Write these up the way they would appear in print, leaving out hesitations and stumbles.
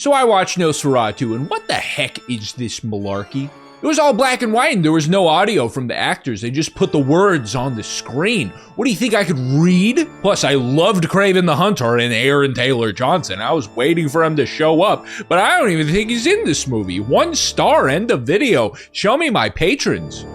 So I watched Nosferatu, and what the heck is this malarkey? It was all black and white and there was no audio from the actors. They just put the words on the screen. What do you think I could read? Plus, I loved Kraven the Hunter and Aaron Taylor Johnson. I was waiting for him to show up, but I don't even think he's in this movie. 1 star, end of video. Show me my patrons.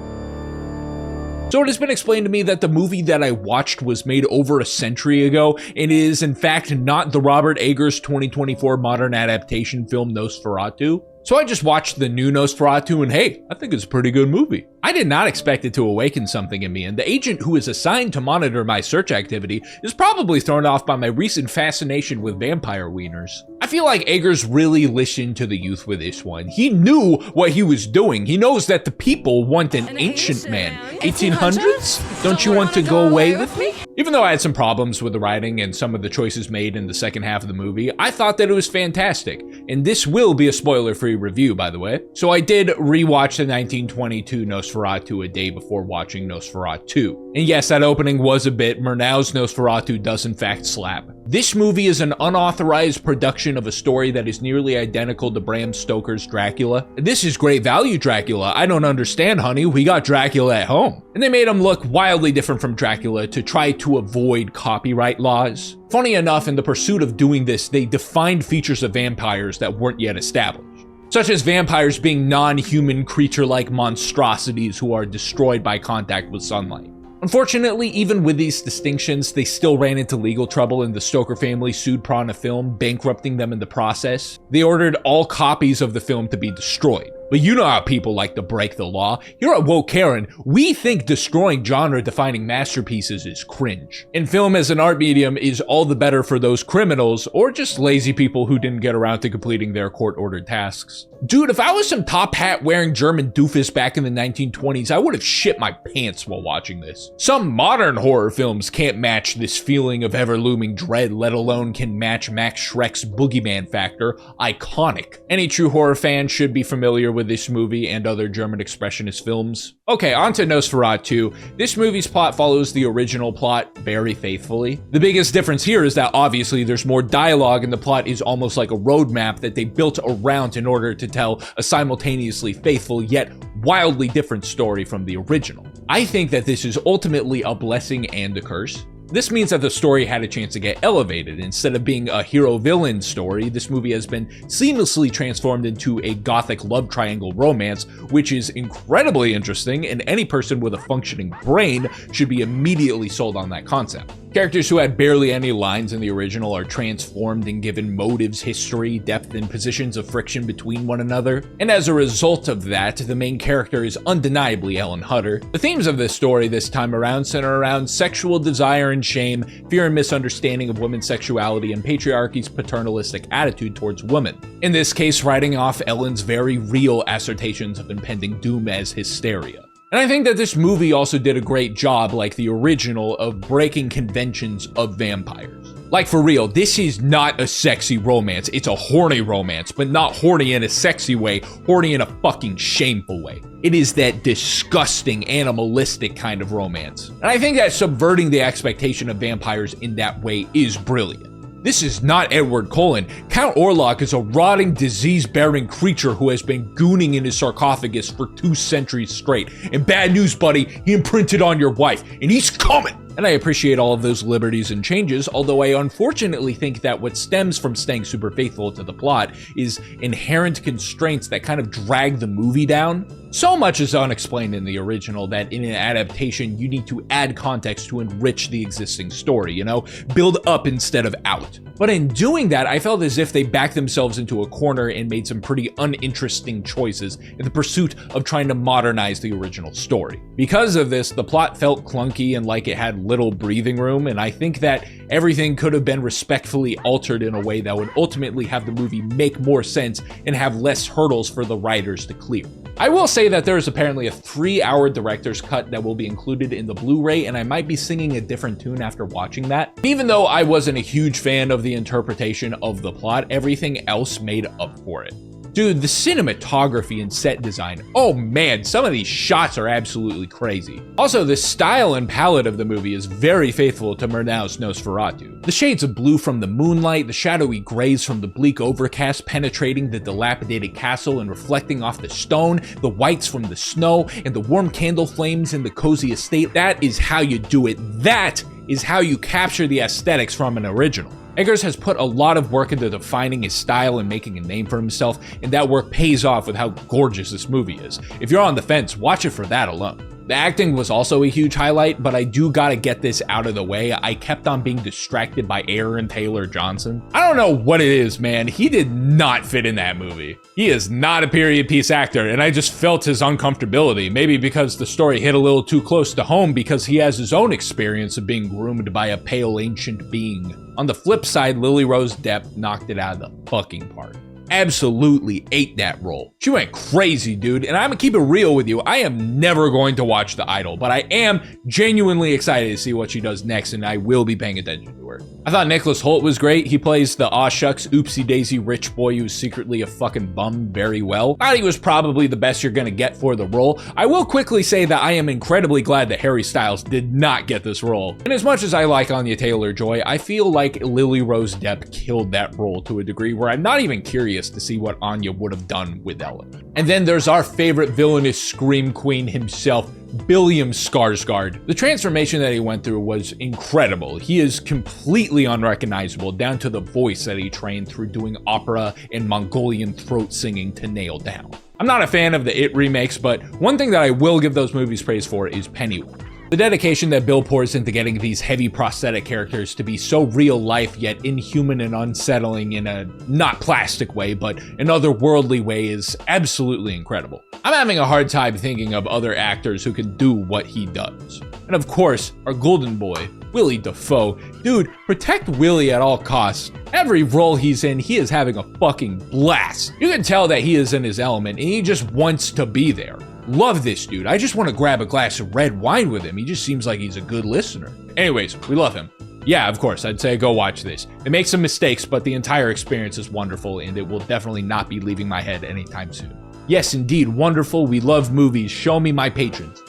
So it has been explained to me that the movie that I watched was made over a century ago and is in fact not the Robert Eggers 2024 modern adaptation film Nosferatu. So I just watched the new Nosferatu and hey, I think it's a pretty good movie. I did not expect it to awaken something in me, and the agent who is assigned to monitor my search activity is probably thrown off by my recent fascination with vampire wieners. I feel like Eggers really listened to the youth with this one. He knew what he was doing. He knows that the people want an ancient man. 1800s? Don't you want to go away with me? Even though I had some problems with the writing and some of the choices made in the second half of the movie, I thought that it was fantastic. And this will be a spoiler-free review, by the way. So I did rewatch the 1922 Nosferatu a day before watching Nosferatu. And yes, that opening was a bit. Murnau's Nosferatu does in fact slap. This movie is an unauthorized production of a story that is nearly identical to Bram Stoker's Dracula. This is great value Dracula. I don't understand, honey. We got Dracula at home. And they made him look wildly different from Dracula to try to avoid copyright laws. Funny enough, in the pursuit of doing this, they defined features of vampires that weren't yet established, such as vampires being non-human creature-like monstrosities who are destroyed by contact with sunlight. Unfortunately, even with these distinctions, they still ran into legal trouble and the Stoker family sued Prana Film, bankrupting them in the process. They ordered all copies of the film to be destroyed. But you know how people like to break the law. Here at Woke Karen, we think destroying genre-defining masterpieces is cringe. And film as an art medium is all the better for those criminals or just lazy people who didn't get around to completing their court-ordered tasks. Dude, if I was some top hat wearing German doofus back in the 1920s, I would have shit my pants while watching this. Some modern horror films can't match this feeling of ever-looming dread, let alone can match Max Schreck's boogeyman factor. Iconic. Any true horror fan should be familiar with this movie and other German expressionist films. Okay, on to Nosferatu. This movie's plot follows the original plot very faithfully. The biggest difference here is that obviously there's more dialogue and the plot is almost like a roadmap that they built around in order to tell a simultaneously faithful yet wildly different story from the original. I think that this is ultimately a blessing and a curse. This means that the story had a chance to get elevated. Instead of being a hero-villain story, this movie has been seamlessly transformed into a gothic love triangle romance, which is incredibly interesting, and any person with a functioning brain should be immediately sold on that concept. Characters who had barely any lines in the original are transformed and given motives, history, depth, and positions of friction between one another. And as a result of that, the main character is undeniably Ellen Hutter. The themes of this story this time around center around sexual desire and shame, fear and misunderstanding of women's sexuality, and patriarchy's paternalistic attitude towards women. In this case, writing off Ellen's very real assertions of impending doom as hysteria. And I think that this movie also did a great job, like the original, of breaking conventions of vampires. Like for real, this is not a sexy romance, it's a horny romance, but not horny in a sexy way, horny in a fucking shameful way. It is that disgusting, animalistic kind of romance. And I think that subverting the expectation of vampires in that way is brilliant. This is not Edward Cullen. Count Orlok is a rotting, disease-bearing creature who has been gooning in his sarcophagus for 2 centuries straight. And bad news, buddy, he imprinted on your wife, and he's coming! And I appreciate all of those liberties and changes, although I unfortunately think that what stems from staying super faithful to the plot is inherent constraints that kind of drag the movie down. So much is unexplained in the original that in an adaptation you need to add context to enrich the existing story, you know? Build up instead of out. But in doing that, I felt as if they backed themselves into a corner and made some pretty uninteresting choices in the pursuit of trying to modernize the original story. Because of this, the plot felt clunky and like it had little breathing room, and I think that everything could have been respectfully altered in a way that would ultimately have the movie make more sense and have less hurdles for the writers to clear. I will say that there is apparently a 3-hour director's cut that will be included in the Blu-ray, and I might be singing a different tune after watching that. Even though I wasn't a huge fan of the interpretation of the plot, everything else made up for it. Dude, the cinematography and set design, oh man, some of these shots are absolutely crazy. Also, the style and palette of the movie is very faithful to Murnau's Nosferatu. The shades of blue from the moonlight, the shadowy grays from the bleak overcast penetrating the dilapidated castle and reflecting off the stone, the whites from the snow, and the warm candle flames in the cozy estate. That is how you do it. That is how you capture the aesthetics from an original. Eggers has put a lot of work into defining his style and making a name for himself, and that work pays off with how gorgeous this movie is. If you're on the fence, watch it for that alone. The acting was also a huge highlight, but I do gotta get this out of the way. I kept on being distracted by Aaron Taylor Johnson. I don't know what it is, man. He did not fit in that movie. He is not a period piece actor, and I just felt his uncomfortability. Maybe because the story hit a little too close to home because he has his own experience of being groomed by a pale ancient being. On the flip side, Lily Rose Depp knocked it out of the fucking park. Absolutely ate that role. She went crazy, dude, and I'm gonna keep it real with you. I am never going to watch The Idol, but I am genuinely excited to see what she does next, and I will be paying attention to her. I thought Nicholas Hoult was great. He plays the aw shucks, oopsie daisy rich boy who's secretly a fucking bum very well. I thought he was probably the best you're gonna get for the role. I will quickly say that I am incredibly glad that Harry Styles did not get this role. And as much as I like Anya Taylor-Joy, I feel like Lily Rose Depp killed that role to a degree where I'm not even curious to see what Anya would have done with Ellen. And then there's our favorite villainous scream queen himself, William Skarsgård. The transformation that he went through was incredible. He is completely unrecognizable down to the voice that he trained through doing opera and Mongolian throat singing to nail down. I'm not a fan of the It remakes, but one thing that I will give those movies praise for is Pennywise. The dedication that Bill pours into getting these heavy prosthetic characters to be so real life yet inhuman and unsettling in a not plastic way, but an otherworldly way is absolutely incredible. I'm having a hard time thinking of other actors who can do what he does. And of course, our golden boy, Willie Dafoe. Dude, protect Willie at all costs. Every role he's in, he is having a fucking blast. You can tell that he is in his element and he just wants to be there. Love this dude. I just want to grab a glass of red wine with him. He just seems like he's a good listener. Anyways, we love him. Yeah, of course, I'd say go watch this. It makes some mistakes, but the entire experience is wonderful, and it will definitely not be leaving my head anytime soon. Yes, indeed, wonderful. We love movies. Show me my patrons.